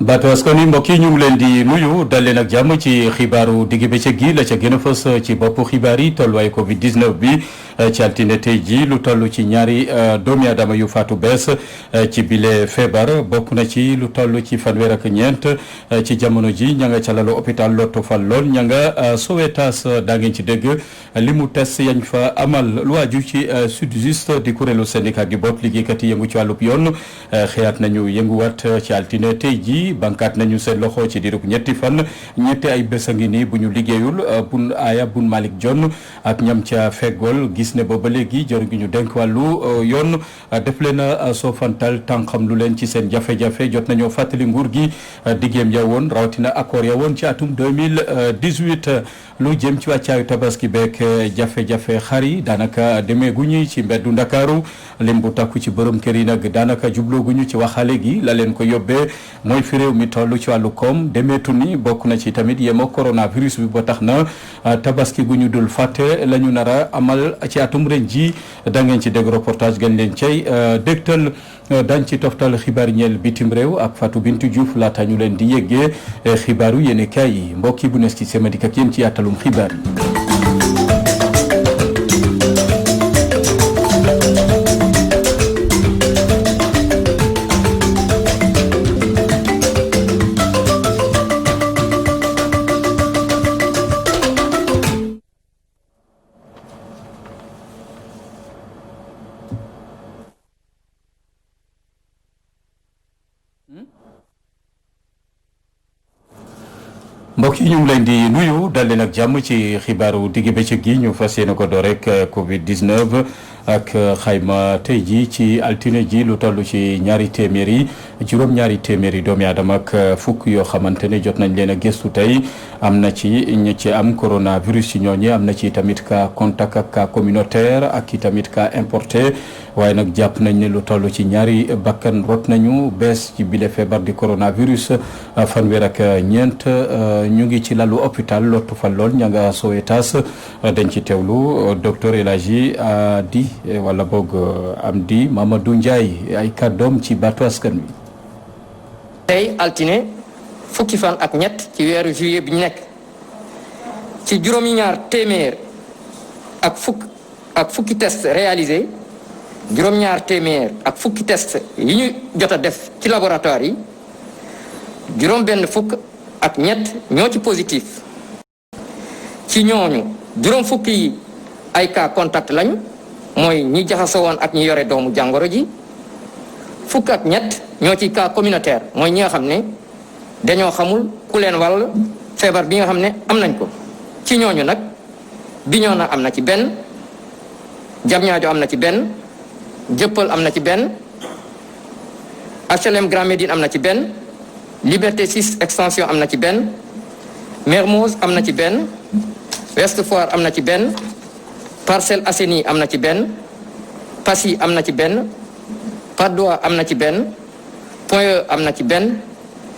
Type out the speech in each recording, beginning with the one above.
baatu askan wi mbokk yi ñu ngi leen di nuyu dal leen ak jàmm ci xibaaru digg bëccëg gi la ca gën a fës ci boppu xibaar yi tolluwaay Covid 19 bi ci altine tey ji lu toll ci ñaari doomi aadama yu faatu bees ci bile feebar bokk na ci lu toll ci fanweer ak ñeent ci jamono ji ña nga ca lalu hôpital Lotto Fall lool ña nga Sowétas daa ngeen ci dégg li mu test yañ fa amal lu waaju ci SYTJUST di kuréelu syndicat gi bopp liggéeykat yi yëngu ci wàllub yoon xëyaat nañu yënguwaat ci altine tey ji bankaat nañu seen loxo ci diirub ñetti fan ñetti ay bés a ngi nii bu ñu liggéeyul bun aaya bun Malick John ak ñam ca feggool gis ne booba léegi jor gi ñu denk wàllu yoon def leen a soofantal tànqam lu leen ci seen jafe-jafe jot nañoo fàttali nguur gi diggeem ya woon rawatina accord ya woon ci atum 2018 lu jëm ci wàccaayu tabaski beek jafe-jafe xar yi daanaka demee guñu ci mbeddu Ndakaaru lim bu takku ci borom kër yi nag daanaka jublooguñu ci waxale gi la leen ko yóbbee mooy fi réew mi toll ci wàllu koom demeetu ni bokk na ci tamit yemoo coronavirus bi ba tax na tabaski gu ñu dul fàtte la ñu nar a amal ci atum ren ji da ngeen ci dégg reportage gën leen cay dégtal dañ ci toftal xibaar ñeel bitim réew ak Fatou Bintou Diouf laata ñu leen di yëggee xibaaru yéene kaay yi mbokk yi bu nes ci semadik ak yéen ci yaatalum xibaar yi. mbokk yi ñu ngi leen di nuyu dal leen ak jàmm ci xibaaru digg bëccëg gi ñu fas yéene ko door rek Covid 19 ak xayma tey ji ci altine ji lu toll ci juróom-ñaari téeméeri doomi aadama ak fukk yoo xamante ne jot nañ leen a gëstu tey am na ci ñi ci am coronavirus ci ñooñi am na ci tamit cas contact ak cas communautaire ak i tamit cas importé waaye nag jàpp nañ ne lu toll ci ñaari bakkan rot nañu bees ci bile feebar di coronavirus fanweer ak ñeent ñu ngi ci lalu hôpital Lotto Fall lool ña nga Sowétas dañ ci teewlu docteur El Hadji di wala boog Amdi Mamadou Ndiaye ay kàddoom ci baatu askan wi. tey altine fukki fan ak ñett ci weeru juillet bi ñu nekk ci juróomi ñaar téeméer ak fukki test réalisé juróom-ñaar téeméer ak fukki test yi ñu jot a def ci laboratoire yi juróom benn fukk ak ñett ñoo ci positif ci ñooñu juróom fukki yi ay cas contact lañu mooy ñi jaxasoo woon ak ñi yore doomu jàngoro ji fukk ak ñett ñoo ci cas communautaire mooy ñi nga xam ne dañoo xamul ku leen wàll feebar bi nga xam ne am nañ ko ci ñooñu nag Bignona am na ci benn Diamniadio am na ci benn Dieuppeul am na ci benn HLM Grand Médine am na ci benn Liberté 6 extension am na ci benn Mermoz am na ci benn Ouest Foire am na ci benn Parcelles Assainies am na ci benn Passy am na ci benn Patte d'Oie am na ci benn Point E am na ci benn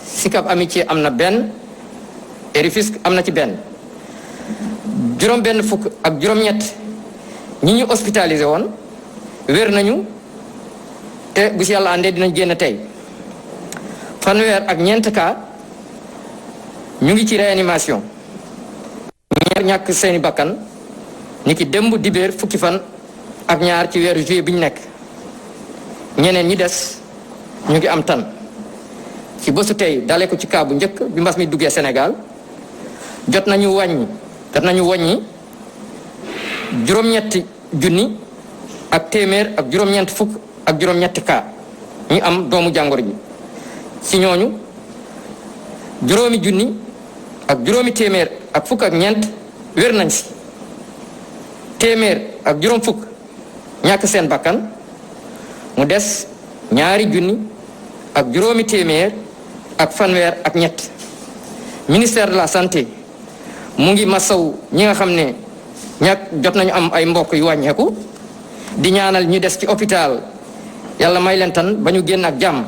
Sicap Amitié am na benn et Rufisque am na ci benn juróom benn fukk ak juróom-ñett ñi ñu hospitalisé woon wér nañu te bu si yàlla àndee dinañ génn tey fanweer ak ñeent cas ñu ngi ci réanimation ñaar ñàkk seeni bakkan ni ki démb dibéer fukki fan ak ñaar ci weeru juillet bi ñu nekk ñeneen ñi des ñu ngi am tan ci bésu tey dalee ko ci cas bu njëkk bi mbas mi duggee Sénégal jot nañu wàññi juróom-ñetti junni ak téeméer ak juróom-ñeent fukk ak juróom-ñetti cas ñu am doomu jàngoro ji ci ñooñu juróomi junni ak juróomi téeméer ak fukk ak ñeent wér nañ si téeméer ak juróom fukk ñàkk seen bakkan mu des ñaari junni ak juróomi téeméer ak fanweer ak ñett ministère de la santé mu ngi masaw ñi nga xam ne jot nañu am ay mbokk yu wàññeeku di ñaanal ñu des ci hôpital yàlla may leen tan ba ñu génn ak jàmm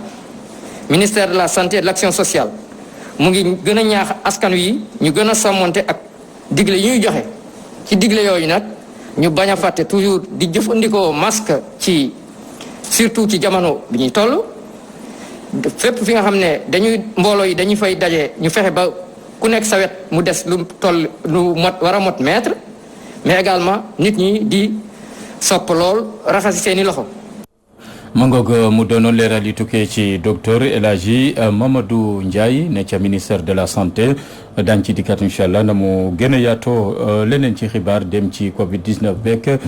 ministère de la santé et de l'action sociale mu ngi gën a ñaax askan wi ñu gën a sàmmonte ak digle yi ñuy joxe ci digle yooyu nag ñu bañ a fàtte toujours di jëfandikoo masque ci surtout ci jamono bi ñuy toll fépp fi nga xam ne mbooloo yi dañuy fay daje ñu fexe ba ku nekk sa wet mu des lu toll lu mot war a mot mètre mais également nit ñi di sopp lool raxasi seeni loxo. mangoog mu doonoon leeral yi tukkee ci docteur El Hadji Mamadou Ndiaye ne ca ministère de la santé daañu ci dikkaat incha allah na mu gën a yaatoo leneen ci xibaar dem ci Covid 19 beeg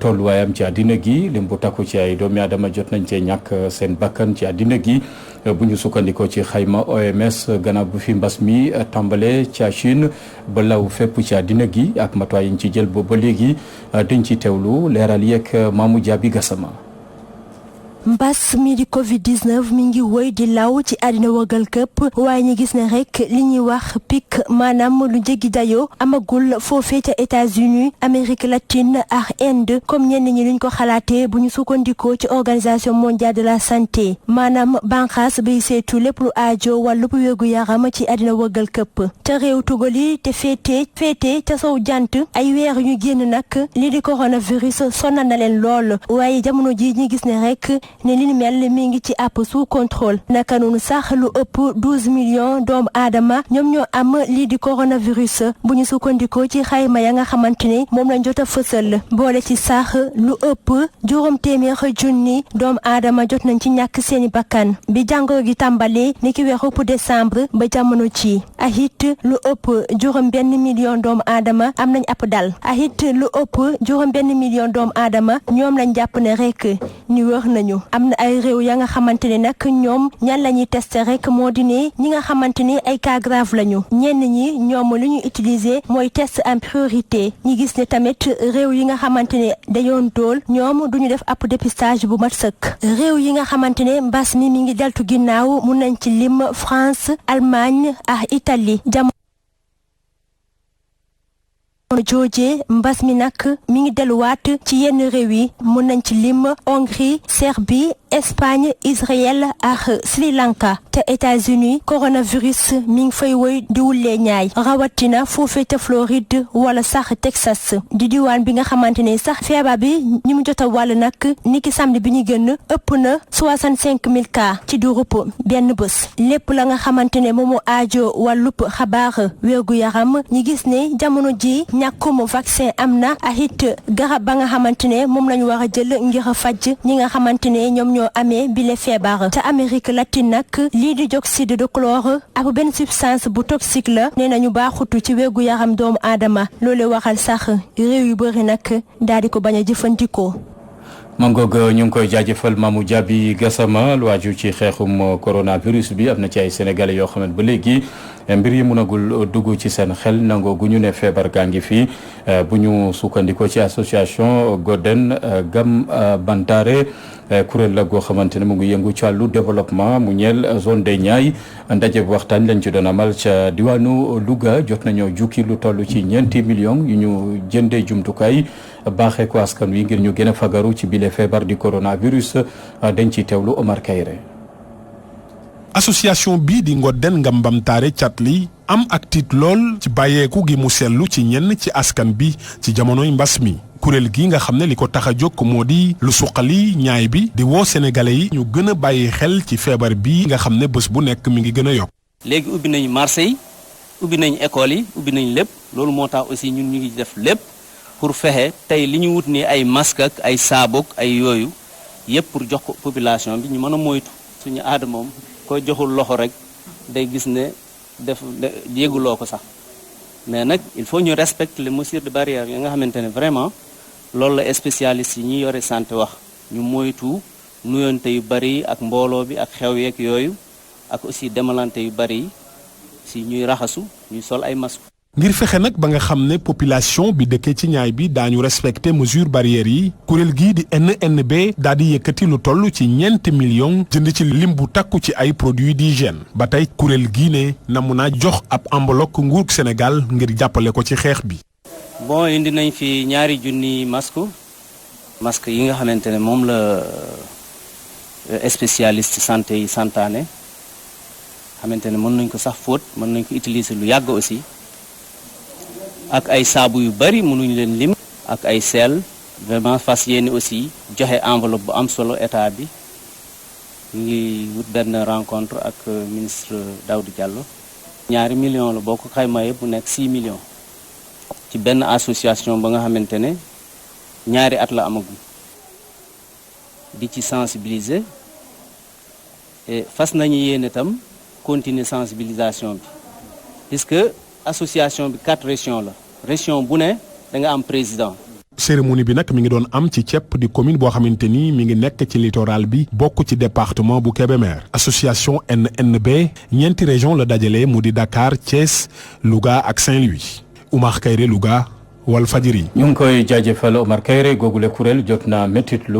tolluwaayam ci àddina gi lim bu takku ci ay doomi aadama jot nañ cee ñàkk seen bakkan ci àddina gi bu ñu sukkandikoo ci xayma OMS gannaaw bu fi mbas mi tàmbale ca Chine ba law fépp ci àddina gi ak matuwaay yi ñu ci jël boobu ba léegi dañ ci teewlu leeral yeeg Mamou Diaby Gassama. mbas mi di Covid-19 mi ngi woy di law ci àddina wërgal këpp waaye ñu gis ne rek li ñuy wax pic maanaam lu jéggi dayoo amagul foofee ca États-Unis Amérique latine ak Inde comme ñenn ñi luñ ko xalaatee bu ñu sukkandikoo ci organisation mondiale de la santé maanaam banqaas bay seetu lépp lu aajo wàllu wérgu yaram ci àddina wërgal këpp te réew tugal yi te féete ca sow jant ay weer ñu génn nag lii di coronavirus sonal na leen lool waaye jamono ji ñi gis ne rek ne li ni mel mi ngi ci àpp sous contrôle naka noonu sax lu ëpp 12 millions doomu aadama ñoom ñoo am lii di coronavirus bu ñu sukkandikoo ci xayma ya nga xamante ne moom lañ jot a fësal boole ci sax lu ëpp 700,000 doomu aadama jot nañ ci ñàkk seeni bakkan bi jàngoro gi tàmbalee ni ki weeru décembre ba jamono ci ahit lu ëpp 1 million doomu aadama am nañ ab dal ahit lu ëpp 1 million doomu aadama ñoom lañ jàpp ne rek ni wër nañu am na ay réew ya nga xamante ne nag ñoom ñan la ñuy testé rek moo di ne ñi nga xamante ne ay cas grave lañu ñenn ñi ñoom lu ñu utiliser mooy test en priorité ñi gis ne tamit réew yi nga xamante ne dañoon dool ñoom duñu def ab dépistage bu mat sëkk réew yi nga xamante ne mbas mi ngi deltu ginnaaw mun nañ ci lim France Allemagne ak Italie jooje mbas mi nag mi ngi delluwaat ci yenn réew yi mun nañ ci lim Hongrie Serbie Espagne Israël ak Sri Lanka te États-Unis coronavirus mi ngi fay woy di wullee ñaay rawatina foofee ca Floride wala sax Texas di diwaan bi nga xamante ne sax feebar bi ñi mu jot a wàll nag niki samedi bi ñu gën ëpp na 65,000 cas ci durub benn bés lépp la nga xamante ne moomu aajo wàllub xabaar wérgu yaram ñi gis ne jamono ji ñàkkum vaccin am na ak it garab ba nga xamante ne moom lañu war a jël ngir faj ñi nga xamante ne ñoom ñoo amee bile feebar te Amérique latine nag lii di dioxyde de chlore ab benn substance bu toxique la nee nañu baaxutu ci wérgu yaram doomu aadama loole waxal sax réew yu bëri nag daal di ko bañ a jëfandikoo. mangoog ñu ngi koy jaajëfal Mamou Diaby Gassama lu waaju ci xeexum coronavirus bi am na ci ay sénégalais yoo xam ne ba léegi mbir yi mënagul dugg ci seen xel nangoo gu ñu ne feebar gaa ngi fii bu ñu sukkandikoo ci association Goden Gam Bantare kuréel la goo xamante ne mu ngi yëngu ci wàllu développement mu ñeel zone des Niayes ndaje bu waxtaan lañ ci doon amal ca diwaanu Louga jot nañoo jukki lu toll ci 4 millions yu ñu jëndee jumtukaay baaxee ko askan wi ngir ñu gën a fagaru ci bile feebar di coronavirus dañ ciy teewlu Omar Kayre. association bii di Ngoden Ngam Bantare Thiatly am ak tiit lool ci bàyyeeku gi mu seetlu ci ñenn ci askan bi ci jamonoy mbas mi kuréel gi nga xam ne li ko tax a jóg moo di lu suqali ñaay bi di woo sénégalais yi ñu gën a bàyyi xel ci feebar bi nga xam ne bés bu nekk mi ngi gën a yokk. léegi ubbi nañu marché yi ubbi nañu école yi ubbi nañu lépp loolu moo tax aussi ñun ñu ngi def lépp pour fexe tey li ñu wut ni ay masque ak ay saabok ay yooyu yëpp pour jox ko population bi ñu mën a moytu suñu aada moom ko joxul loxo rek day gis ne yéguloo ko sax mais nag il faut ñu respecter les mesures de barrière yi nga xamante ne vraiment loolu la spécialiste yi ñuy yore santé wax ñu moytu nuyonte yu bari ak mbooloo bi ak xew yeeg yooyu ak aussi demalante yu bari si ñuy raxasu ñuy sol ay masque ngir fexe nag ba nga xam ne population bi dëkkee ci ñaay bi daañu respecté mesures barrières yi kuréel gii di NNB daal di yëkkati lu toll ci 4 millions jënd ci lim bu takku ci ay produits d'hygiène ba tey kuréel gii ne namu naa jox ab enveloppe nguurug Sénégal ngir jàppale ko ci xeex bi. bon indi nañ fi 2 junni masque yi nga xamante ne moom la spécialiste santé yi santaane xamante ne mën nañ ko sax fóot mën nañ ko utiliser lu yàgg aussi ak ay saabu yu bari mënuñu leen lim ak ay sel vraiment fas yéene aussi joxe enveloppe bu am solo état bi ñu ngi wut benn rencontre ak ministre Daouda Diallo 2 millions la boo ko xaymaa yëpp mu nekk 6 millions ci benn association ba nga xamante ne 2 at la amagum di ci sensibiliser et fas nañu yéene itam continuer sensibilisation bi puisque association bi 4 régions la région bu ne da nga am président. cérémonie bi nag mi ngi doon am ci cepp di commune boo xamante ni mi ngi nekk ci littoral bi bokk ci département bu Kébémer association NNB 4 région la dajale mu di Dakar Thiès Louga ak Saint-Louis Oumar Kayre Louga Walfadjri. ñu ngi koy jaajëfal Omar Kayre googule kuréel jot na métitlu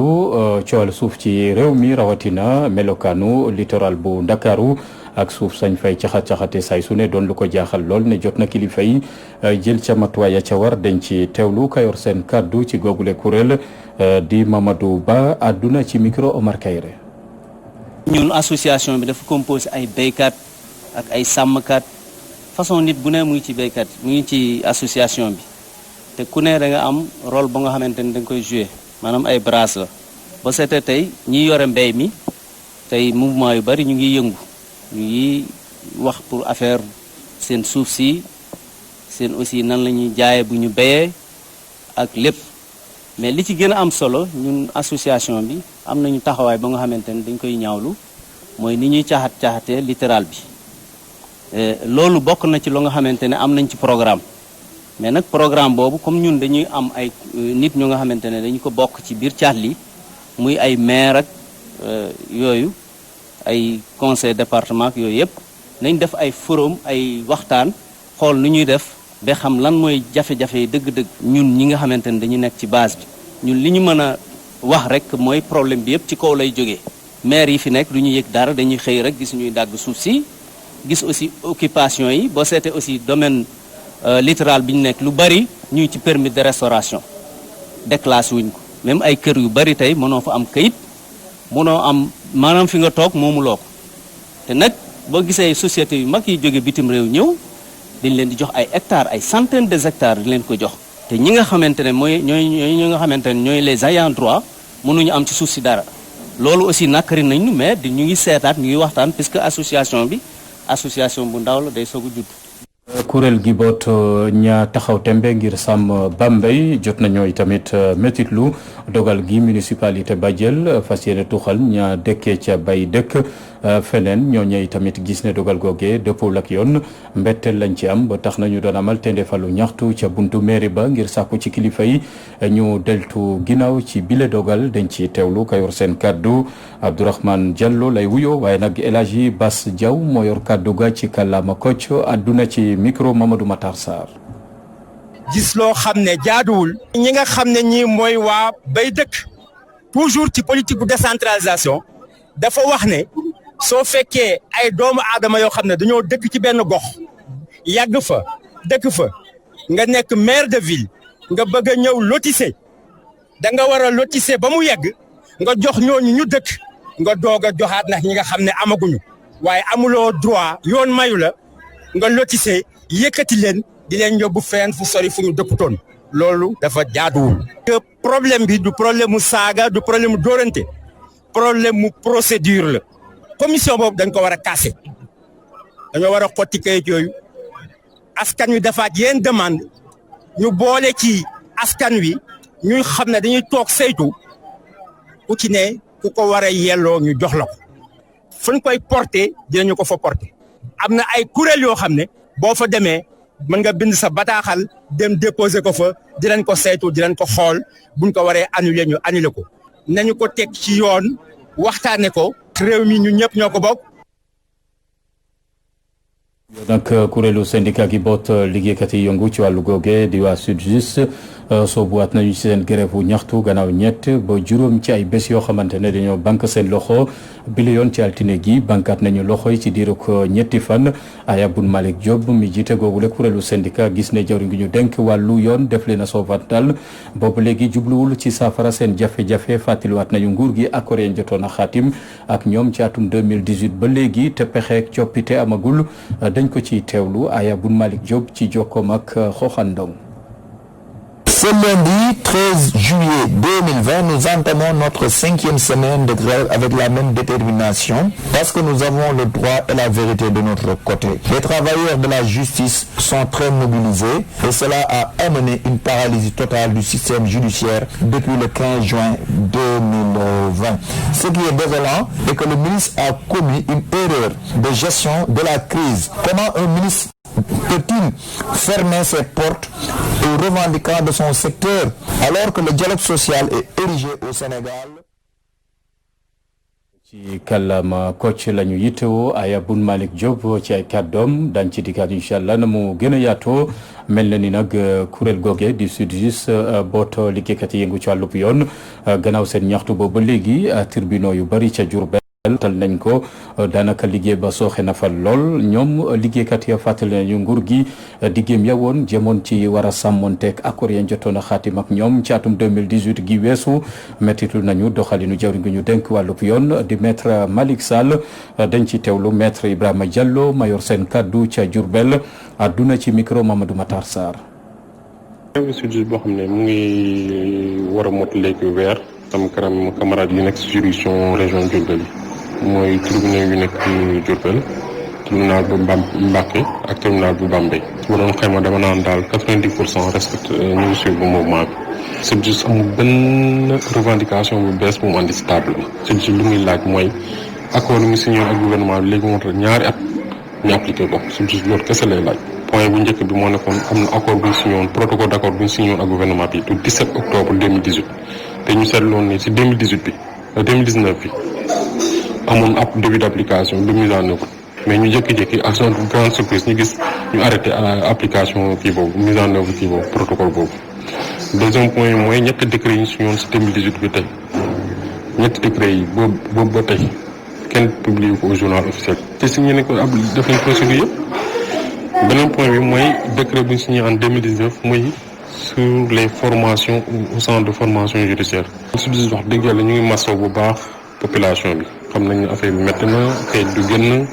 coowal suuf ci réew mi rawatina melokaanu littoral bu Ndakaaru ak suuf sañ fay caxat-caxate say su ne doon lu ko jaaxal lool ne jot na kilifa yi jël ca matuwaay ca war dañ ci teewlu kayor seen kàddu ci googule kuréel di Mamadou Ba àdduna ci micro Omar Kayre. ñun association bi dafa composé ay béykat ak ay sàmmkat façon nit bu ne mu ngi ci béykat mu ngi ci association bi te ku ne da nga am rôle ba nga xamante ni da nga koy joué maanaam ay brasse la ba seetee tey ñi yore mbéy mi tey mouvement yu bari ñu ngi yëngu. ñu ngi wax pour affaire seen suuf si seen aussi nan la ñuy jaayee bu ñu béyee ak lépp mais li ci gën a am solo ñun association bi am nañu taxawaay ba nga xamante ne dañ koy ñaawlu mooy ni ñuy caxatee littoral bi loolu bokk na ci lu nga xamante ne am nañ ci programme mais nag programme boobu comme ñun dañuy am ay nit ñu nga xamante ne dañu ko bokk ci biir caat li muy ay maire ak yooyu ay conseil département yooyu yëpp nañ def ay forum ay waxtaan xool nu ñuy def ba xam lan mooy jafe-jafe yi dëgg-dëgg ñun ñi nga xamante ne dañu nekk ci base bi ñun li ñu mën a wax rek mooy problème bi yëpp ci kaw lay jógee maire yi fi nekk du ñu yëg dara dañuy xëy rek gis ñuy dagg suuf si gis aussi occupation yi boo seetee aussi domaine littoral bi ñu nekk lu bari ñuy ci permis de restauration déclassé wuñ ko même ay kër yu bari tey mënoo fa am kayit mënoo am maanaam fi nga toog moomuloo ko te nag boo gisee société yu mag yi jóge bitim réew ñëw dañ leen di jox ay hectares ay centaines de hectares di leen ko jox te ñi nga xamante ne ñi nga xamante ne ñooy les ayants droit mënuñu am ci suuf si dara loolu aussi nakari nañu mais ñu ngi seetaat ñu ngi waxtaan puisque association bi association bu ndaw la day soog a judd. kuréel gi boot ña taxaw tembe ngir sàmm Bambey jot nañoo tamit métitlu dogal gi municipalité ba jël fas yéene tuxal ña dëkkee ca bay dëkk feneen ñoo ñëw tamit gis ne dogal googee dëppul ak yoon mbetteel lañ ci am ba tax nañu doon amal tendefalu ñaxtu ca buntu mairie ba ngir sàkku ci kilifa yi ñu deltu ginnaaw ci bile dogal dañ ci teewlu ka yor seen kàddu Abdourahmane Diallo lay wuyoo waaye nag El Hadji Bass Diaw moo yor kàddu ga ci kàllaama Kocc àdduna ci micro Mamadou Matar Sarr. gis loo xam ne jaaduwul. ñi nga xam ne ñii mooy waa bay dëkk toujours ci politique bu décentralisation dafa wax ne soo fekkee ay doomu aadama yoo xam ne dañoo dëkk ci benn gox yàgg fa dëkk fa nga nekk maire de ville nga bëgg a ñëw lotisser da nga war a lotisser ba mu yegg nga jox ñooñu ñu dëkk nga doog a joxaat nag ñi nga xam ne amaguñu waaye amuloo droit yoon mayu la nga lotisser yëkkati leen di leen yóbbu fenn fu sori fu ñu dëkkutoon loolu dafa jaaduwul. problème bi du problème mu saaga du problème mu dóorante problème mu procédure la commission boobu dañ ko war a casser dañoo war a xotti kayit yooyu askan wi defaat yenn demande ñu boole ci askan wi ñuy xam ne dañuy toog saytu ku ci ne ku ko war a yelloo ñu jox la ko fuñ koy porter dinañu ko fa porter am na ay kuréel yoo xam ne boo fa demee mën nga bind sa bataaxal dem déposer ko fa dinañ ko saytu dinañ ko xool buñ ko waree annuler ñu annuler ko nañu ko teg ci yoon waxtaane ko réew mi ñu ñëpp ñoo ko bokk. nag kuréelu syndicat gi boot liggéeykat yi yëngu ci wàllu googe di waa SYTJUST soobuwaat nañu ci seen grève bu ñaxtu gannaaw ñett ba juróom ci ay bés yoo xamante ne dañoo banque seen loxo bi la yoon ci altine gi bankaat nañu loxo yi ci diiru ko ñetti fan Aya Boun Malick Diop mi jiite googule kuréelu syndicat gis ne jawriñ gi ñu denk wàllu yoon def leen a soofantal boobu léegi jubluwul ci saafara seen jafe-jafe fàttaliwaat nañu nguur gi accord yi jotoon a xaatim ak ñoom ci atum 2018 ba léegi te pexeek coppite amagul dañ ko ciy teewlu Aya Boun Malick Diop ci jokkoom ak Xoxandong. Ce lundi 13 juillet 2020, nous entamons notre 5e semaine de grève avec la même détermination parce que nous avons le droit et la vérité de notre côté. Les travailleurs de la justice sont très mobilisés et cela a amené une paralysie totale du système judiciaire depuis le 15 juin 2020. Ce qui est désolant est que le ministre a commis une erreur de gestion de la crise. Comment un ministre peut-il fermer ses portes aux revendiquants de son secteur alors que le dialogue social est érigé au Sénégal? ci kàllaama Kocc la ñu yittewoo Aya Boun Malick Diop ci ay kàddoom dañ ci dikkaat incha allah na mu gën a yaatoo mel na ni nag kuréel googe di SYTJUST boot liggéeykat yi yëngu ci wàllub yoon gannaaw seen ñaxtu boobu ba léegi tribunaux yu bari ca Diourbel tal nañ ko daanaka liggéey ba sooxe na fa lool ñoom liggéeykat ya fàttali nañu nguur gi diggéem ya woon jëmoon ci war a sàmmonteeg accord ya jotoon a xaatim ak ñoom ci atum 2018 gi weesu mettitu nañu doxalinu jawriñ gi ñu dénk wàllub yoon di maître Malick Sall dañ ci teewlu maître Ibrahima Diallo mayor seen kaddu ca Diourbel àdduna ci micro Mamadou Matar Sarr. SYTJUST boo xam ne mu ngi war a mot léegi weer sama camarade yi nekk si juridiction région Diourbel yi mooy tribunal yu nekk Diourbel tribunal bu Mbacké ak tribunal bu Bambey bu doon xayma dama naan daal 90% respecte ñu ngi suivre bu mouvement bi SYTJUST amul benn revendication bu bees bu mu andi si table bi SYTJUST lu muy laaj mooy accord yi mu signé ak gouvernement bi léegi moo tax ñaari at ñu appliqué ko SYTJUST loolu kese lay laaj point bu njëkk bi moo nekkoon am na accord bu ñu signé woon protocole d'accord bu ñu signé woon ak gouvernement bi du 17 octobre 2018 te ñu seetloon ni si 2018 bi 2019 bi amoon ab début d'application de mise en œuvre mais ñu jékki-jékki ak son grande surprise ñu gis ñu arrêté application kii boobu mise en œuvre kii boobu protocole boobu. deuxième point mooy ñetti décret yi ñu signé woon si 2018 bi tey ñetti décret yi boobu ba tey kenn publié ko au journal officiel. te signé nañ ko def nañ procédure yëpp beneen point bi mooy décret bu ñu signé en 2019 mooy sur les formations au centre de formation judiciaire. SYTJUST wax dëgg yàlla ñu ngi masaw bu baax population bi. xam nañ ne affaire bi métti na kayit du génn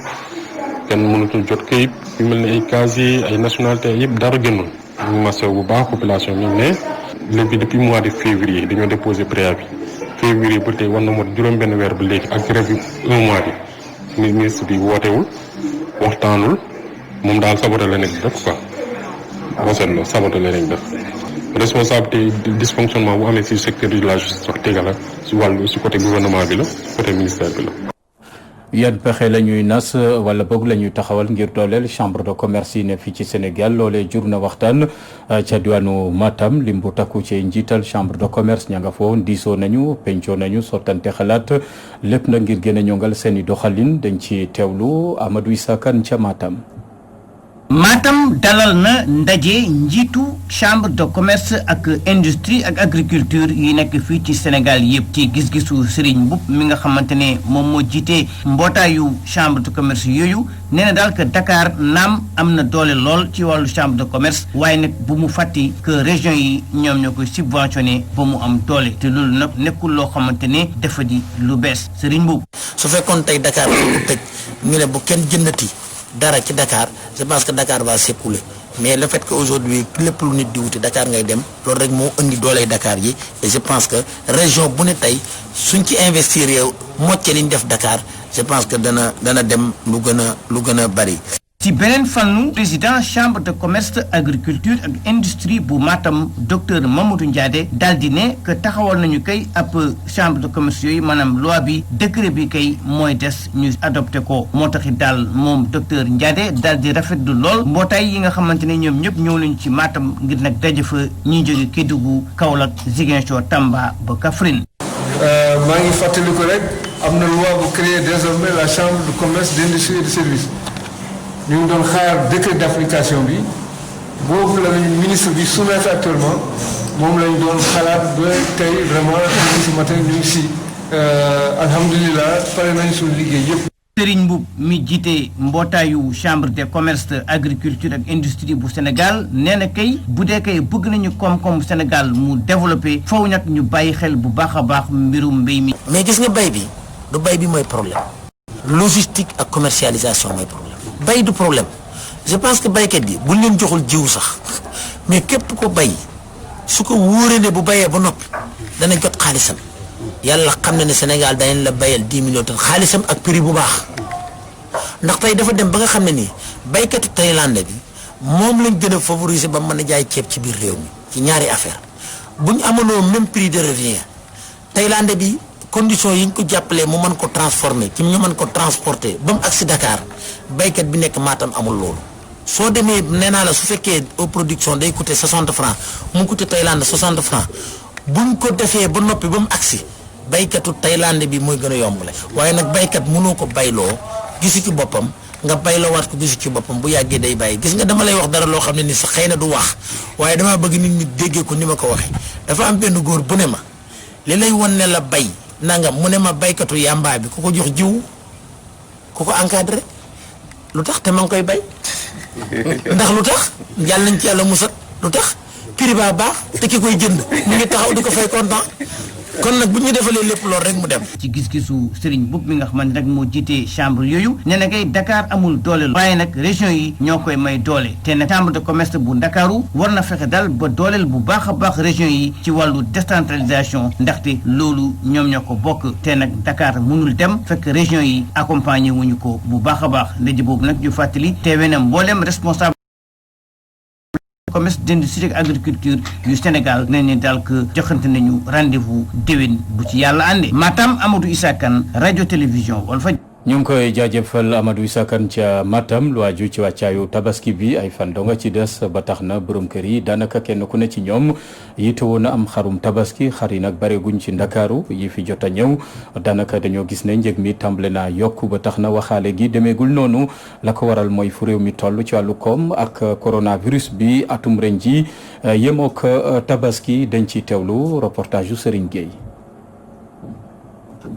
kenn mënatul jot kayit yu mel ni ay casier ay nationalité yëpp dara génnul ñu masaw bu baax population bi mais léegi depuis mois de février dañoo déposé préavis février ba tey war na mot juróom-benn weer ba léegi ak grève bi 1 mois bi ministre bi wootewul waxtaanul moom daal saboté la nekk def quoi boo seetloo saboté la nekk def responsabilité dysfonctionnement bu amee ci secteur de la justice wax dëgg la ci wàllu ci côté gouvernement bi la côté ministère bi la. yan pexe la ñuy nas wala boog la ñuy taxawal ngir dooleel chambre de commerce yi ne fii ci Sénégal loolee jur na waxtaan ca diwaanu Matam lim bu takku ci njiital chambre de commerce ña nga foon diisoo nañu pencoo nañu sottante xalaat lépp na ngir gën a ñongal seen i doxalin dañ ci teewlu Amadou Issa Kane ca Matam. Matam dalal na ndaje njiitu chambre de commerce ak industrie ak agriculture yi nekk fii ci Sénégal yëpp ci gis-gisu Serigne Mboup mi nga xamante ne moom moo jiite mbootaayu chambre de commerce yooyu nee na daal que Dakar naam am na doole lool ci wàllu chambre de commerce waaye nag bu mu fàtti que région yi ñoom ñoo koy subventionné ba mu am doole te loolu nag nekkul loo xamante ne dafa di lu bees Serigne Mboup. su fekkoon tey Dakar dafa tëj ñu ne bu kenn jëndati dara ci Dakar je pense que Dakar va s'écrouler mais le fait que aujourd'hui lépp lu nit di wuti Dakar ngay dem loolu rek moo indi dooley Dakar yi et je pense que région bu ne tey suñ ci investir yow mocce li ñu def Dakar je pense que dana dem lu gën a bari. ci beneen fànnu président chambre de commerce agriculture ak industrie bu Matam docteur Mamadou Ndiade daal di ne que taxawal nañu kay ab chambre de commerce yooyu maanaam loi bi décret bi kay mooy des ñu adopté ko moo taxit daal moom docteur Ndiade daal di rafetlu lool mbootaay yi nga xamante ne ñoom ñëpp ñëw nañu ci Matam ngir nag daje fa ñuy jóge Kédougou Kaolack Ziguinchor Tamba ba Kaffrine. maa ngi fàttaliku rek am na loi bu créer désormais la chambre de commerce d'industrie et de service. ñu ngi doon xaar décret d'application bi boobu la ministre bi soumettre actuellement moom lañ doon xalaat ba tey vraiment ce matin ñu ngi si alhamdulilah pare nañ suñu liggéey yëpp. Serigne Mboup mi jiite mbootaayu chambre de commerce agriculture ak industrie bu Sénégal nee na kay bu dee kay bëgg nañu koom-koom Sénégal mu développé faw nag ñu bàyyi xel bu baax a baax mbirum mbéy mi. mais gis nga bay bi du bay bi mooy problème logistique ak commercialisation mooy problème bay du problème je pense que baykat yi buñ leen joxul jiw sax mais képp ko bay su ko wóoree ne bu bayee ba noppi dana jot xaalisam. yàlla xam na ne Sénégal dañ la bayal 10 millions tonnes xaalisam ak prix bu baax ndax tey dafa dem ba nga xam ne nii baykatu Thaïlande bi moom lañ gën a favoriser ba mën a jaay ceeb ci biir réew mi ci ñaari affaire bu ñu amoonoo même prix de revient Thaïlande bi conditions yi ñu ko jàppalee mu mën ko transformer ci ñu mën ko transporter ba mu agsi Dakar baykat bi nekk Matam amul loolu soo demee nee naa la su fekkee aux production day coûter 60 francs mu coûter Thaïlande 60 francs buñ ko defee ba noppi ba mu agsi baykatu Thaïlande bi mooy gën a yombale waaye nag baykat mënoo ko bayloo gisu ci boppam nga bayloo waat ko gisu ci boppam bu yàggee day bàyyi gis nga dama lay wax dara loo xam ne ni sax xëy na du wax waaye damaa bëgg nit ñi déggee ko ni ma ko waxee dafa am benn góor bu ne ma li lay won ne la bay nangam mu ne ma baykatu yàmbaa bi ku ko jox jiw ku ko encadré lu tax te ma ngi koy bay ndax lu tax yàlla nañ ci yàlla musal lu tax prix ba baax te ki koy jënd mu ngi taxaw di ko fay kontaan kon nag bu ñu defalee lépp loolu rek mu dem. ci gis-gisu Serigne Mboup mi nga xamante nag moo jiite chambre yooyu nee na kay Dakar amul doole waaye nag région yi ñoo koy may doole te nag chambre de commerce bu Ndakaaru war na fexe daal ba dooleel bu baax a baax région yi ci wàllu décentralisation ndaxte loolu ñoom ñoo ko bokk te nag Dakar mënul dem fekk région yi accompagné wuñu ko bu baax a baax ndaje boobu nag ñu fàttali teewe na mboolem responsable commerce d'industrie ak agriculture yu Sénégal nañ ne daal que joxante nañu rendez-vous déwén bu ci yàlla àndee. Matam Amadou Issa Kane rajo télévision Walfadjri. ñu ngi koy jaajëfal Amadou Issa Kane ca Matam lu aju ci wàccaayu tabaski bi ay fan donga ci des ba tax na borom kër yi daanaka kenn ku ne ci ñoom yitewoo na am xarum tabaski xar yi nag bareeguñ ci Ndakaaru yi fi jot a ñëw daanaka dañoo gis ne njëg mi tàmbale naa yokk ba tax na waxaale gi demeegul noonu la ko waral mooy fu réew mi toll ci wàllu koom ak coronavirus bi atum ren ji yemook tabaski dañ ci teewlu reportage yu Serigne Gueye.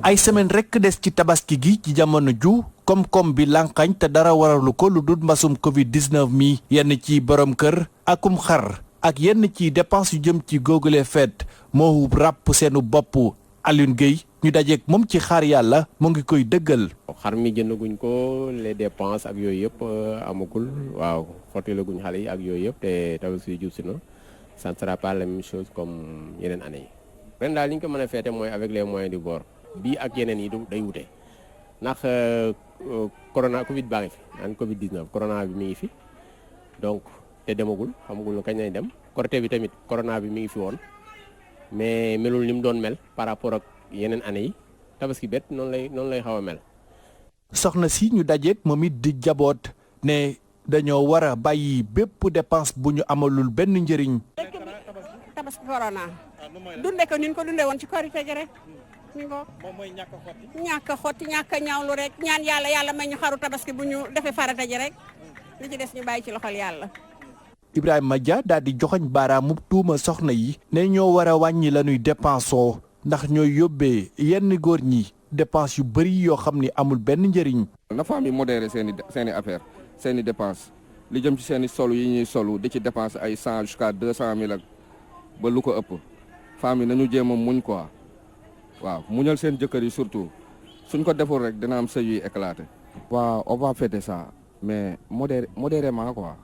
ay semaine rekk des ci tabaski gi ci jamono ju koom-koom bi lànqañ te dara waralu ko lu dul mbasum Covid 19 mi yenn ci borom kër akum xar ak yenn ci dépense yu jëm ci googule feet moo ràpp seenu bopp Alioune Gueye ñu dajeek moom ci xaar yàlla mu ngi koy dëggal. xar mi jëndaguñ ko les dépenses ak yooyu yëpp amagul waaw xottilaguñ xale yi ak yooyu yëpp te tabaski jub si na ça ne sera pas la même chose comme yeneen année yi ren daal li ñu ko mën a feete mooy avec les moyens du bord. bii ak yeneen yi day wute ndax corona Covid baa ngi fi naan Covid 19 corona bi mi ngi fi donc te demagul xamagul kañ lay dem Korité bi tamit corona bi mi ngi fi woon mais melul ni mu doon mel par rapport ak yeneen année yi tabaski bet noonu lay xaw a mel. soxna si ñu dajeek moom it di jaboot ne dañoo war a bàyyi bépp dépense bu ñu amalul benn njëriñ. tabaski corona dunde ko ni ñu ko dundee woon ci Korité gi rek. moom mooy ñàkk a xotti ñàkk a ñaawlu rek ñaan yàlla may ñu xaru tabaski bu ñu defee farata ji rek li ci des ñu bàyyi ci loxol yàlla. Ibrahima Dia daal di joxoñ baaraamu tuuma soxna yi ne ñoo war a wàññi la ñuy dépensoo ndax ñooy yóbbee yenn góor ñi dépense yu bëri yoo xam ni amul benn njëriñ. na femme yi modéré seen i affaire seen i dépense li jëm ci seen i solu yi ñuy solu di ci dépense ay 100 jusqu'à 200 000 ak ba lu ko ëpp femme yi nañu jéem a muñ quoi. waaw muñal seen jëkkër yi surtout suñ ko deful rek dina am sëy yuy éclaté. waaw on va fêter ça mais modérément quoi.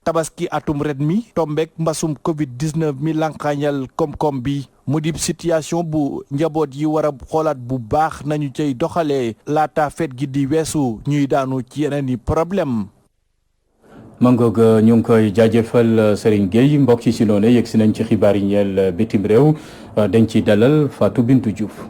tabaski atum ren mi tombeek mbasum Covid 19 mi lànqaañal koom-koom bi mu di situation bu njaboot yi war a xoolaat bu baax nañu cay doxalee laata feet gi di weesu ñuy daanu ci yeneen i problème. mangoog ñu ngi koy jaajëfal Serigne Gueye mbokk yi si noonu yegg si nañ ci xibaar yi ñeel bitim réew dañ ci dalal Fatou Bintou Diouf.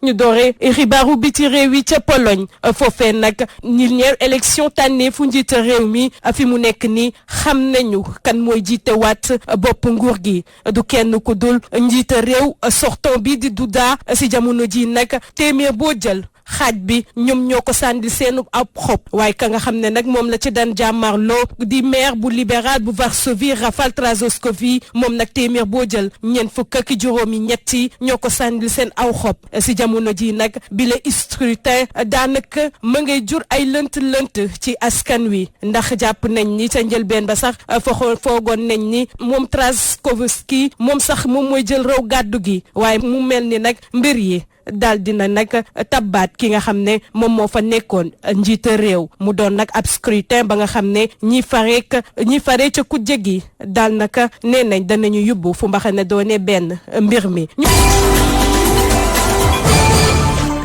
ñu doore xibaaru biti réew yi ca Pologne foofee nag ñi ñeer élection tànneefu njiite réew mi fi mu nekk ni xam nañu kan mooy jiite waat bopp nguur gi du kenn ku dul njiite réew sortant bi di Duda si jamono ji nag téeméer boo jël xaaj bi ñoom ñoo ko sànni seenu ab xob waaye ka nga xam ne nag moom la ci daan jàmmarloo di maire bu libéral bu Varsovie Rafal Trzaskowski moom nag téeméer boo jël ñeent fukk ak juróomi ñetti ñoo ko sànni seen aw xob si jamono ji nag bile scrutin daanaka ma ngay jur ay lënt ci askan wi ndax jàpp nañ ni ca njëlbeen ba sax foogoon nañ ni moom Trzaskowski moom sax moom mooy jël raw gàddu gi waaye mu mel ni nag mbir yi daal dina nag tabbaat ki nga xam ne moom moo fa nekkoon njiita réew mu doon nag ab scrutin ba nga xam ne ñi fare ca kujje gi daal naka nee nañ danañu yóbbu fu mbaxane doone benn mbir mi.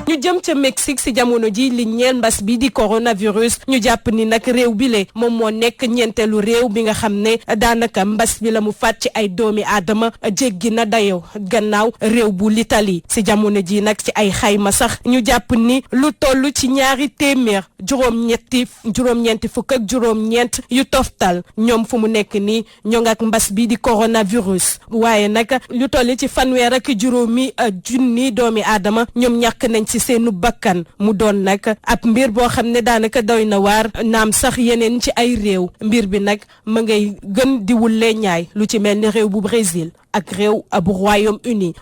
ñu jëm ca Mexique si jamono ji li ñeel mbas bi di coronavirus ñu jàpp ni nag réew bi le moom moo nekk ñeenteelu réew bi nga xam ne daanaka mbas bi la mu faat ci ay doomi aadama jéggi na dayoo gannaaw réew bu l'Italie si jamono ji nag ci ay xayma sax ñu jàpp ni lu toll ci ñaari téeméer juróom-ñeenti fukk ak juróom-ñeent yu toftal ñoom fu mu nekk nii ñoo ngi ak mbas bi di coronavirus waaye nag lu toll ci fanweer ak juróomi junni doomi aadama ñoom ñàkk nañ ci seenu bakkan mu doon nag ab mbir boo xam ne daanaka doy na waar naam sax yeneen ci ay réew mbir bi nag ma ngay gën di wulle ñaay lu ci mel ni réew bu Brésil ak réew bu Royaume-Uni.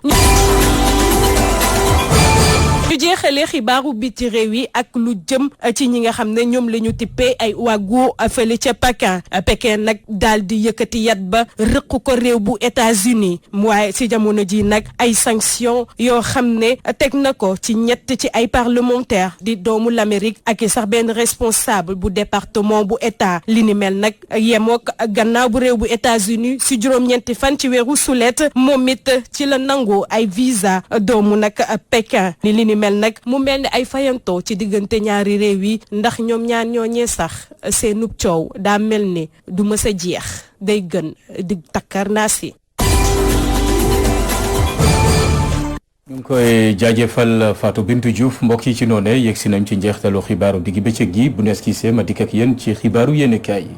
ñu jeexalee xibaaru biti réew yi ak lu jëm ci ñi nga xam ne ñoom la ñu tippee ay waagu fële ca Pékin nag daal di yëkkati yat ba rëq ko réew bu États-Unis waaye ci jamono ji nag ay sanctions yoo xam ne teg na ko ci ñett ci ay parlementaire di doomu l'Amérique ak i sax benn responsable bu département bu état li ni mel nag yemook gannaaw bu réew bu États-Unis si juróom-ñeenti fan ci weeru sulet moom it ci la nangu ay visa doomu nag Pékin li ni mel nag mu mel ni ay fayantoo ci diggante ñaari réew yi ndax ñoom ñaar ñooñee sax seenub coow daa mel ni du mës a jeex day gën di takkar naa si. ñu ngi koy jaajëfal Fatou Bintou Diouf mbokk yi ci noonu yegg si nañ ci njeextalu xibaaru diggi bëccëg gi bu nees gisee ma dikk ak yéen ci xibaaru yéenekaay yi.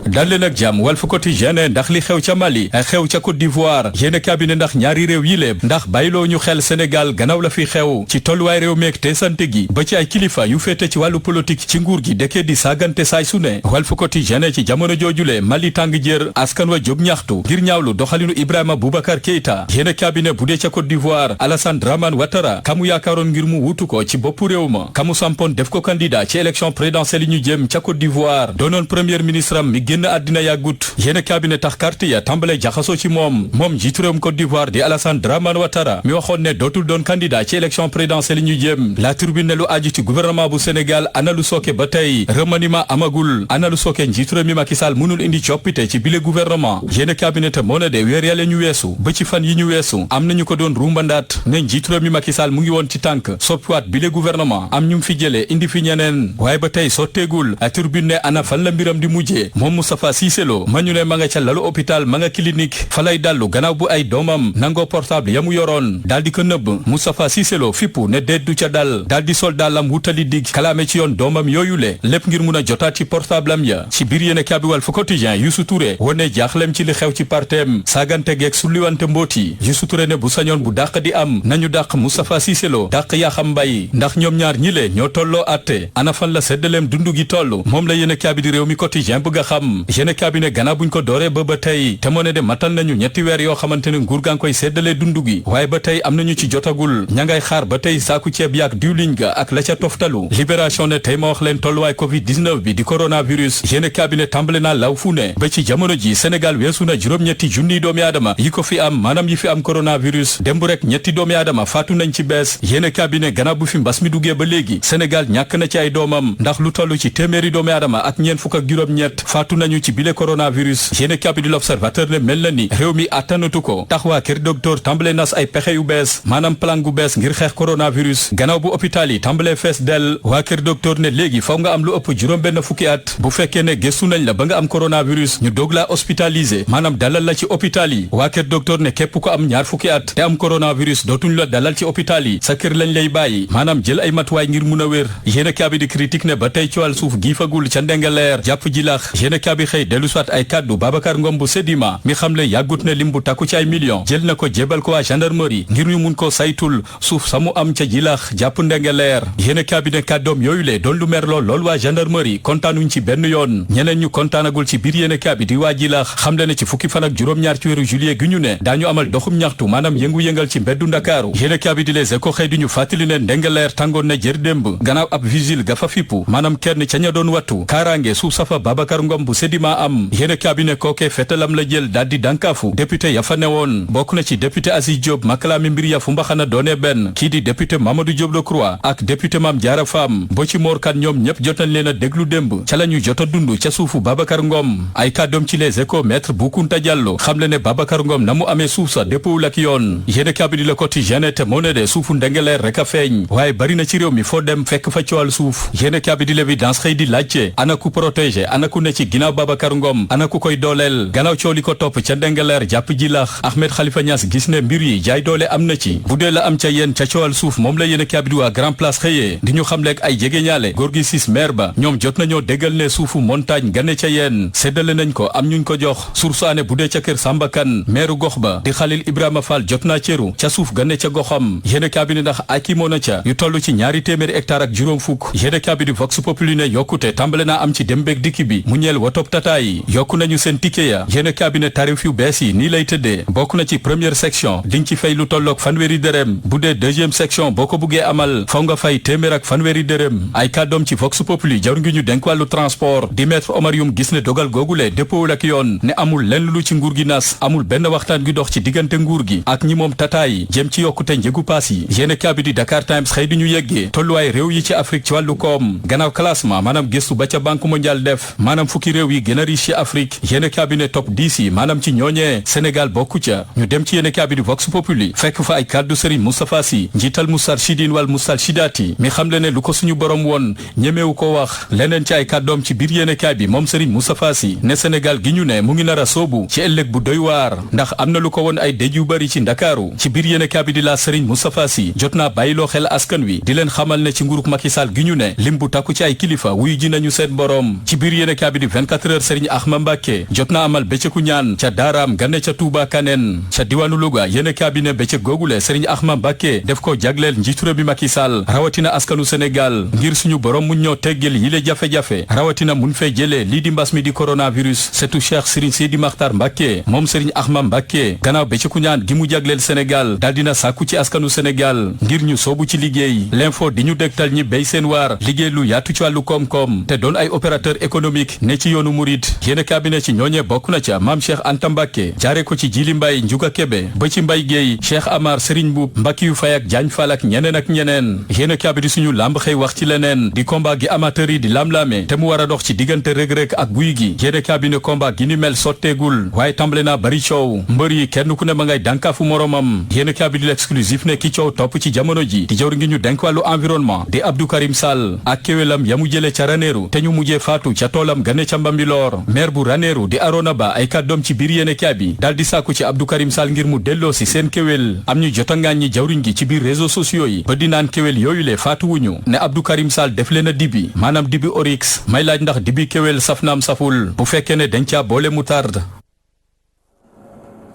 dal leen ak jàmm Walf Quotidien ndax li xew ca Mali xew ca Côte d'Ivoire yéene cabinet ndax ñaari réew yi léeb ndax bàyyiloo ñu xel Sénégal gannaaw la fi xew ci tolluwaay réew meeg te sante gi ba ci ay kilifa yu féete ci wàllu politique ci nguur gi dekkee di saagante saay su ne Walf Quotidien ci jamono joojule Mali tàng jër askan wa jóg ñaxtu ngir ñaawlu doxalinu Ibrahima Boubacar Keïta yéene cabinet bu dee ca Côte d'Ivoire Alassane Dramane Ouattara kamu yaakaaroon ngir mu wutu ko ci boppu réew ma kamu sampoon def ko candidat ci élection présidentielle yi ñu jëm ca Côte d'Ivoire doonoon premier ministre am mi génn àddina yàggut yéene cabinet tax carte ya tàmbale jaxasoo ci moom jiitu réewum Côte d'Ivoire di Alassane Dramane Ouattara mi waxoon ne dootul doon candidat ci élection présidentielle yi ñu jëm la Tribune ne lu aju ci gouvernement bu Sénégal ana lu sooke ba tey remaniement amagul ana lu sooke njiitu réew mi Macky Sall mënul indi coppite ci bile gouvernement yéene cabinet moo ne de weer yàlla ñu weesu ba ci fan yi ñu weesu am nañu ko doon rumbandaat ne njiitu réew mi Macky Sall mu ngi woon ci tànk soppiwaat bile gouvernement am ñu fi jëlee indi fi ñeneen waaye ba tey sotteegul la Tribune ne ana fan la mbiram di mujjee moom Moustapha Cissé Lo ma ñu ne ma nga ca lalu hôpital ma nga clinique fa lay dallu gannaaw bu ay doomam nangoo portable ya mu yoroon daal di ko nëbb Moustapha Cissé Lo fippu ne déet du ca dal daal di sol daalam wutali dig kalaame ci yoon doomam yooyu le lépp ngir mun a jotaat ci portable am ya ci biir yéene kaabi Walf Quotidien Youssou Touré wone jaaxlem ci li xew ci parteem saagante geeg sulliwante mbooti Youssou Touré ne bu sañoon bu dàq di am nañu dàq Moustapha Cissé Lo dàq Yakham Mbaye ndax ñoom ñaar ñi le ñoo tolloo atte ana fan la seddaleem dundu gi toll moom la yéene kaabi di réew mi quotidien bëgg a xam yéene kaabi ne gannaaw buñ ko dooree ba tey te moo ne de matal nañu ñetti weer yoo xamante ne nguur gaa ngi koy seddalee dundu gi waaye ba tey am nañu ci jotagul ña ngay xaar ba tey saaku ceeb yaak diwliñ ga ak la ca toftalu libération ne tey ma wax leen tolluwaay covid 19 bi di coronavirus yéene cabinet tàmbale naa law fu ne ba ci jamono ji Sénégal weesu na juróom-ñetti junniy doomi aadama yi ko fi am maanaam yi fi am coronavirus démb rek ñetti doomi aadama faatu nañ ci bees yéene cabinet gannaaw bu fi mbas mi duggee ba léegi Sénégal ñàkk na ci ay doomam ndax lu toll ci téeméeri doomi aadama ak ñeent fukk ak juróom-ñett faatu nañu ci bile coronavirus yéene cabinet di l'Observateur ne mel na ni réew mi attanatu ko tax waa kër docteur tàmbale nas ay pexe yu bees maanaam plan gu bees ngir xeex coronavirus gannaaw bu hôpital yi tàmbalee fees dell waa kër docteur ne léegi faw nga am lu ëpp juróom benn fukki at bu fekkee ne gëstu nañ la ba nga am coronavirus ñu doog laa hospitalisé maanaam dalal la ci hôpital yi waa kër docteur ne képp ko am ñaar fukki at te am coronavirus dootuñ la dalal ci hôpital yi sa kër lañ lay bàyyi maanaam jël ay matuwaay ngir mun a wér yéene kaabi di critique ne ba tey coowal suuf giifagul ca Ndengeleer jàpp Jilax yéene kaabi xëy dellu soit ay kàddu Babacar Ngom bu Sedima mi xamle yàggut ne lim bu takku ci ay millions jël na ko jébal ko waa gendarmerie ngir ñu mun ko saytul suuf samu am ca Jilax jàpp Ndengeleer yéene kaabi ne kàddoom yooyu le doon lu mer lool waa gendarmerie kontaanuñ ci benn yoon ñeneen ñu kontaanagul ci biir yéene kaabi di waa Jilax xamle ne ci fukki fan ak juróom-ñaar ci weeru juillet gi ñu ne daañu amal doxum ñaxtu maanaam yëngu-yëngal ci mbeddu Ndakaaru yéene kaabi di Les Échos xëy di ñu fàttali ne Ndengeleer tàngoon na jër démb gannaaw ab vigile ga fa fippu maanaam kenn ca ña doon wattu kaaraange suuf safa Babacar Ngom bu Sedima am yéene kaabi ne kookee fetalam la jël daal di dànkaafu député ya fa newoon bokk na ci député Aziz Diop makalaami mbir ya fu mbaxana doone benn kii di député Mamadou Diop Decroix ak député Mame Diarra Fam bo ci Mor Kane ñoom ñëpp jot nañ leen a déglu démb ca la ñu jot a dund ca suufu Babacar Ngom ay kàddoom ci Les Échos maître Boukounta Diallo xam le ne Babacar Ngom na mu amee suuf sa déppoowul ak yoon yéene kaabi di Le Quotidien te moo ne de suufu Ndengeleer rek a feeñ waaye bari na ci réew mi foo dem fekk fa coowal suuf yéene kaabi di L'Évidence xëy di laajte ana ku protégé ana ku ne ci ginnaaw Babacar Ngom ana ku koy dooleel gannaaw coow li ko topp ca Ndengeleer jàpp Jilax Ahmed Khalifa Niass gis ne mbir yi jaay doole am na ci bu dee la am ca yéen ca coowal suuf moom la yéene kaabi di waa Grand Place xëyee di ñu xam leeg ay jegeñaale góor gi sis maire ba ñoom jot nañoo déggal ne suufu montagne gane ca yéen séddale nañ ko am ñuñ ko jox source ané bu dee ca kër Samba Kane maire gox ba di Khalil Ibrahima Fall jot naa cëru ca suuf gane ca goxam yéene kaabi di ndax aki moo na ca yu toll ci 200 hectares ak juróom fukk yéene kaabi di Vox Populi ne yokkute tàmbale naa am ci dem beeg dikki bi mu ñeel wotop tata yi yokku nañu seen ticket ya yéene kaabi ne tarif yu bees yi nii lay tëddee bokk na ci première section di nga ci fay lu tolloog fanweeri dërëm bu dee deuxième section boo ko buggee amal faw nga fay téeméer ak fanweeri dërëm ay kàddoom ci Vox Populi jawr ngi ñu denk wàllu transport di maître Omar Youm gis ne dogal googule déppoowul ak yoon ne amul lenn lu ci nguur gi nas amul benn waxtaan gi dox ci diggante nguur gi ak ñi moom tata yi jëm ci yokkute njëgu paas yi yéene kaabi di Dakar Times xëy di ñu yeggee tolluwaay réew yi ci Afrique ci wàllu koom gannaaw classement maanaam gëstu ba ca Banque mondiale def maanaam fukki réew yi gën a riche ci Afrique yéene kaabi ne top 10 yi maanaam ci ñooñee Sénégal bokku ca ñu dem ci yéene kaabi di Vox Populi fekk fa ay kàddu Serigne Moustapha Sy njiital Moustarchidine wal Moustarchidaty mi xam le ne lu ko suñu borom woon ñemewu ko wax leneen ci ay kàddoom ci biir yéene kaay bi moom Serigne Moustapha Sy ne Sénégal gi ñu ne mu ngi nar a soobu ci ëllëg bu doy waar ndax am na lu ko woon ay dëj yu bari ci Ndakaaru ci biir yéene kaay bi di la Serigne Moustapha Sy jot naa bàyyiloo xel askan wi di leen xamal ne ci nguuruk Macky Sall gi ñu ne lim bu takku ci ay kilifa wuyu ji nañu seen borom ci biir yéene kaay bi di 24 heures Serigne Ahma Mbacké jot naa amal bëccëgu ñaan ca daaraam gane ca Touba Kaneen ca diwaanu Louga yéene kaay bi ne bëccëg googule Serigne Ahma Mbacké def ko jagleel njiitu réew mi Macky Sall rawatina askanu Sénégal ngir suñu borom mun ñoo teggel yile jafe-jafe rawatina mun fee jëlee lii di mbas mi di coronavirus setu Cheikh Serigne Sidi Makhtar Mbacké moom Serigne Ahma Mbacké gannaaw bëccëgu ñaan gi mu jagleel Sénégal daal dina sàkku ci askanu Sénégal ngir ñu soobu ci liggéey l'info di ñu dégtal ñi béy seen waar liggéey lu yaatu ci wàllu koom-koom te doon ay opérateur économique ne ci yoonu murid yéene cabinet ci ñooñee bokk na ca maam Cheikh Anta Mbacké jaare ko ci Jili Mbay Njuga Kebe ba ci Mbay Géey Cheikh Amar Serigne Mboup Mbakki yu fay ak Jaañ Fall ak ñeneen ak ñeneen yéene cabinet suñu làmb xëy wax ci leneen di combat gi amateur yi di lam-laame te mu war a dox ci diggante rëg-rëg ak guy gi yéene cabinet combat gi ni mel sotteegul waaye tàmbale naa bari coow mbër yi kenn ku ne ma ngay dànkaafu moromam yéene cabinet l'exclusif ne ki coow topp ci jamono ji di jawr ngi ñu denk wàllu environnement di Abdou Karim Sall ak kéwélam yamu jële ca Ranérou te ñu mujjee faatu ca toolam gane ca Mbambilor maire bu Ranérou di Arona Ba ay kàddoom ci biir yéene kaabi daal di sàkku ci Abdou Karim Sall ngir mu delloo si seen kéwél am ñu jotangaañ ñi jawriñ gi ci biir réseaux sociaux yi ba di naan kéwél yooyu le faatu wuñu ne Abdou Karim Sall def leen a dibi maanaam dibi orix may laaj ndax dibi kéwél saf naam saful bu fekkee ne dañ caa boole moutarde.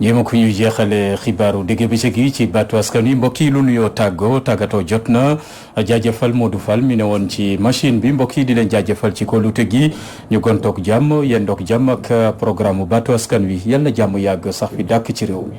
ñeema ko ñuy jeexale xibaaru digg bëccëg yi ci baatu askan wi mbokk yi lu nuyoo tàggatoo jot na jaajëfal Modou Fall mi ne woon ci machine bi mbokk yi di leen jaajëfal ci kóolute gi ñu gontoog jàmm yendoog jàmm ak programme baatu askan wi yal na jàmm yàgg sax fi dàkk ci réew mi.